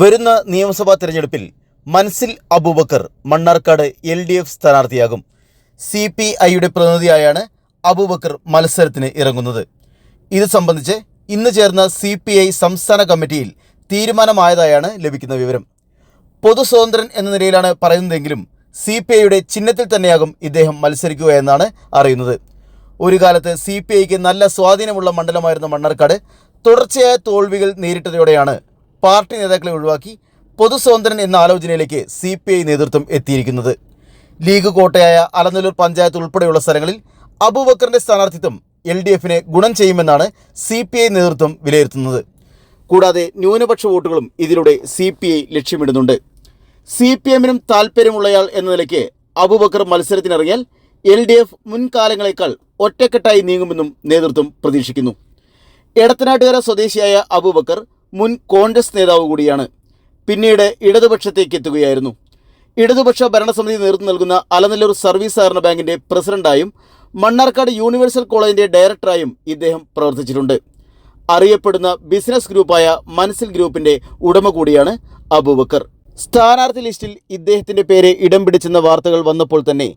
വരുന്ന നിയമസഭാ തെരഞ്ഞെടുപ്പിൽ മൻസിൽ അബൂബക്കർ മണ്ണാർക്കാട് LDF സ്ഥാനാർത്ഥിയാകും. CPIയുടെ പ്രതിനിധിയായാണ് അബൂബക്കർ മത്സരത്തിന് ഇറങ്ങുന്നത്. ഇത് സംബന്ധിച്ച് ഇന്ന് ചേർന്ന CPI സംസ്ഥാന കമ്മിറ്റിയിൽ തീരുമാനമായതായാണ് ലഭിക്കുന്ന വിവരം. പൊതു സ്വതന്ത്രൻ എന്ന നിലയിലാണ് പറയുന്നതെങ്കിലും CPIയുടെ ചിഹ്നത്തിൽ തന്നെയാകും ഇദ്ദേഹം മത്സരിക്കുക എന്നാണ് അറിയുന്നത്. ഒരു കാലത്ത് CPIക്ക് നല്ല സ്വാധീനമുള്ള മണ്ഡലമായിരുന്ന മണ്ണാർക്കാട് തുടർച്ചയായ തോൽവികൾ നേരിട്ടതോടെയാണ് പാർട്ടി നേതാക്കളെ ഒഴിവാക്കി പൊതു സ്വതന്ത്രൻ എന്ന ആലോചനയിലേക്ക് CPI നേതൃത്വം എത്തിയിരിക്കുന്നത്. ലീഗ് കോട്ടയായ അലനല്ലൂർ പഞ്ചായത്ത് ഉൾപ്പെടെയുള്ള സ്ഥലങ്ങളിൽ അബൂബക്കറിൻ്റെ സ്ഥാനാർത്ഥിത്വം LDFന് ഗുണം ചെയ്യുമെന്നാണ് CPI നേതൃത്വം വിലയിരുത്തുന്നത്. കൂടാതെ ന്യൂനപക്ഷ വോട്ടുകളും ഇതിലൂടെ CPI ലക്ഷ്യമിടുന്നുണ്ട്. CPMനും താൽപ്പര്യമുള്ളയാൾ എന്ന നിലയ്ക്ക് അബൂബക്കർ മത്സരത്തിനിറങ്ങിയാൽ LDF മുൻകാലങ്ങളെക്കാൾ ഒറ്റക്കെട്ടായി നീങ്ങുമെന്നും നേതൃത്വം പ്രതീക്ഷിക്കുന്നു. എടത്തനാട്ടുകര സ്വദേശിയായ അബൂബക്കർ മുൻ കോൺഗ്രസ് നേതാവ് കൂടിയാണ്. പിന്നീട് ഇടതുപക്ഷത്തേക്ക് എത്തുകയായിരുന്നു. ഇടതുപക്ഷ ഭരണസമിതി നേതൃത്വം നൽകുന്ന അലനല്ലൂർ സർവീസ് സഹകരണ ബാങ്കിൻ്റെ പ്രസിഡന്റായും മണ്ണാർക്കാട് യൂണിവേഴ്സൽ കോളേജിൻ്റെ ഡയറക്ടറായും ഇദ്ദേഹം പ്രവർത്തിച്ചിട്ടുണ്ട്. അറിയപ്പെടുന്ന ബിസിനസ് ഗ്രൂപ്പായ മൻസിൽ ഗ്രൂപ്പിൻ്റെ ഉടമ കൂടിയാണ് അബൂബക്കർ. സ്ഥാനാർത്ഥി ലിസ്റ്റിൽ ഇദ്ദേഹത്തിൻ്റെ പേര് ഇടം പിടിച്ചെന്ന വാർത്തകൾ വന്നപ്പോൾ തന്നെ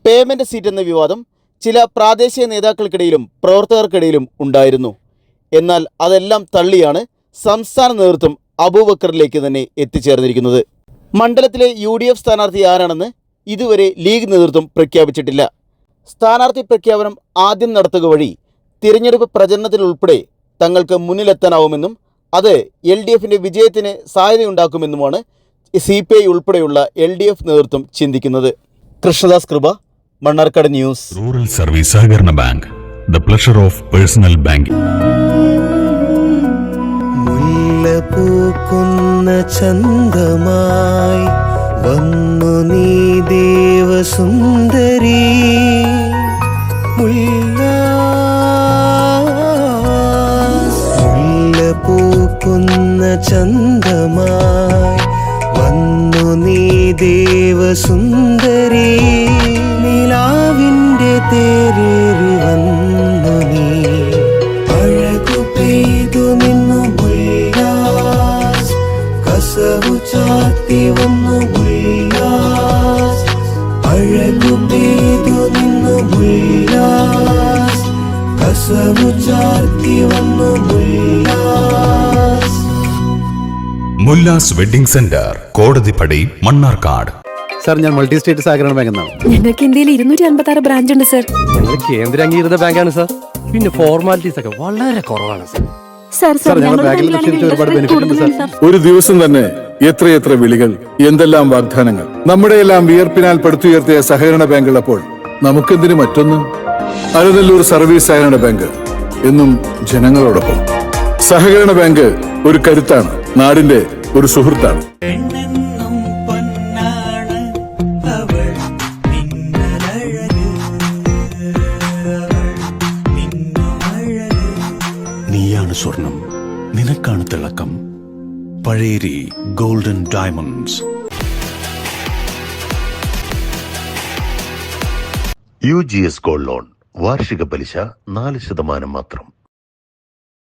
പേയ്മെൻറ്റ് സീറ്റ് എന്ന വിവാദം ചില പ്രാദേശിക നേതാക്കൾക്കിടയിലും പ്രവർത്തകർക്കിടയിലും ഉണ്ടായിരുന്നു. എന്നാൽ അതെല്ലാം തള്ളിയാണ് സംസ്ഥാന നേതൃത്വം അബൂബക്കറിലേക്ക് തന്നെ എത്തിച്ചേർന്നിരിക്കുന്നത്. മണ്ഡലത്തിലെ UDF സ്ഥാനാർത്ഥി ആരാണെന്ന് ഇതുവരെ ലീഗ് നേതൃത്വം പ്രഖ്യാപിച്ചിട്ടില്ല. സ്ഥാനാർത്ഥി പ്രഖ്യാപനം ആദ്യം നടത്തുക വഴി തിരഞ്ഞെടുപ്പ് പ്രചരണത്തിലുൾപ്പെടെ തങ്ങൾക്ക് മുന്നിലെത്താനാവുമെന്നും അത് LDFൻ്റെ വിജയത്തിന് സാധ്യതയുണ്ടാക്കുമെന്നുമാണ് CPI ഉൾപ്പെടെയുള്ള LDF നേതൃത്വം ചിന്തിക്കുന്നത്. കൃഷ്ണദാസ് കൃപ, മണ്ണാർക്കാട് ന്യൂസ്. റൂറൽ സർവീസ് സഹകരണ bank, the pleasure of personal banking. പൂക്കുന്ന ചന്തമായി വന്നു നീ ദേവസുന്ദരി, പൂക്കുന്ന ചന്തമായി വന്നു നീ ദേവസുന്ദരി, നിലാവിൻ്റെ തേരേറി വന്നു നീ, അഴകു പെയ്തു നിന്നു കസവു ചാത്തി വന്നു ഉല്ലാസ്, അഴകു പെയ്തു നിന്നു ഉല്ലാസ്, കസവു ചാത്തി വന്നു Ullas. Mullas wedding centre, Kodathippadi, Mannarkkad. Sir, ഞാൻ മൾട്ടി സ്റ്റേറ്റ് സഹകരണ ബാങ്ക് എന്നാണ്. ഞങ്ങൾക്ക് ഇന്ത്യയിൽ 256 ബ്രാഞ്ച് ഉണ്ട് സാർ. ഞങ്ങൾ കേന്ദ്ര അംഗീകൃത ബാങ്കാണ് സാർ. പിന്നെ ഫോർമാലിറ്റീസ് ഒക്കെ വളരെ കുറവാണ് സാർ. ഒരു ദിവസം തന്നെ എത്രയെത്ര വിളികൾ, എന്തെല്ലാം വാഗ്ദാനങ്ങൾ. നമ്മുടെ എല്ലാം വിയർപ്പിനാൽ പടുത്തുയർത്തിയ സഹകരണ ബാങ്കുള്ളപ്പോൾ നമുക്കെന്തിനു മറ്റൊന്ന്? അലനല്ലൂർ സർവീസ് സഹകരണ ബാങ്ക് എന്നും ജനങ്ങളോടൊപ്പം. സഹകരണ ബാങ്ക് ഒരു കരുത്താണ്, നാടിന്റെ ഒരു സുഹൃത്താണ്. നീയാണ് സ്വർണം, നിനക്കാണ് തിളക്കം. Pazheri golden diamonds. UGS gold loan വാർഷിക പലിശ 4% മാത്രം.